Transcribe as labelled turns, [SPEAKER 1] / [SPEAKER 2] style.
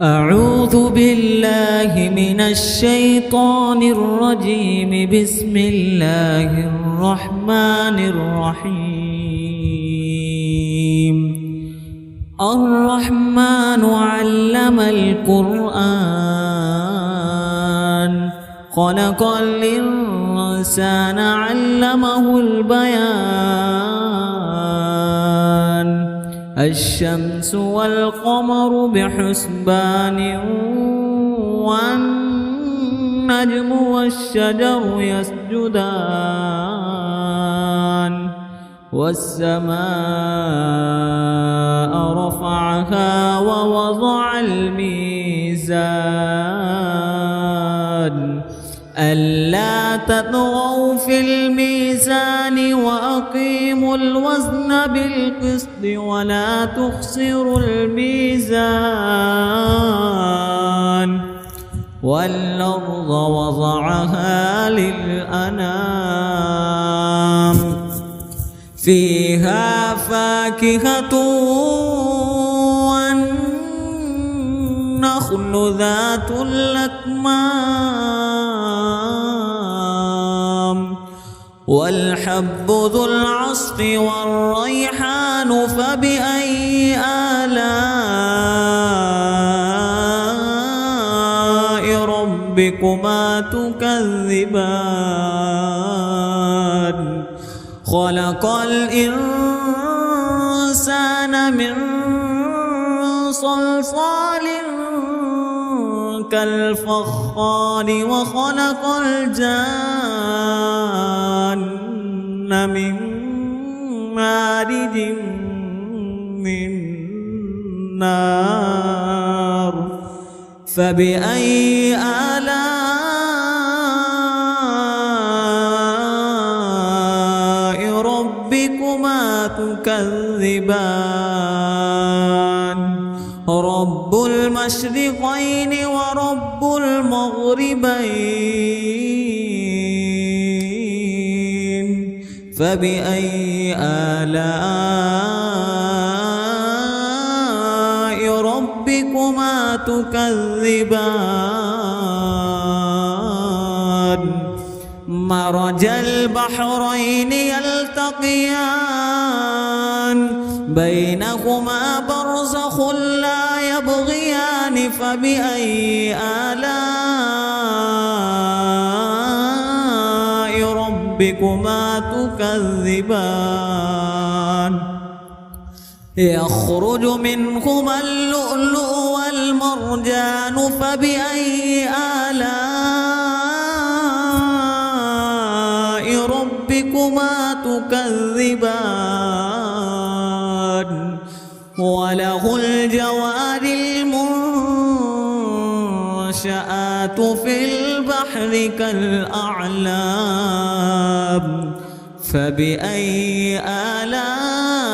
[SPEAKER 1] أعوذ بالله من الشيطان الرجيم. بسم الله الرحمن الرحيم. الرحمن علم القرآن، خلق الإنسان علمه البيان. الشمس والقمر بحسبان، والنجم والشجر يسجدان. والسماء رفعها ووضع الميزان ألا تطغوا في الميزان وأقيموا الوزن بالقسط ولا تخسروا الميزان. والأرض وضعها للأنام، فيها فاكهة والنخل ذات الأكمام، والحب ذو العصف والريحان. فبأي آلاء ربكما تكذبان؟ خلق الإنسان من صلصال كالفخار، وخلق الجان من مارج من نار. فبأي آلاء ربكما تكذبان؟ رب المشرقين ورب المغربين. فبأي آلاء ربكما تكذبان؟ مرج البحرين يلتقيان، بينهما برزخ لا يبغيان. فبأي آلاء ربكما تكذبان؟ يخرج منهما اللؤلؤ والمرجان. فبأي آلاء ربكما تكذبان؟ وله الجوار المنشآت في البحر كالأعلام. فبأي آلاء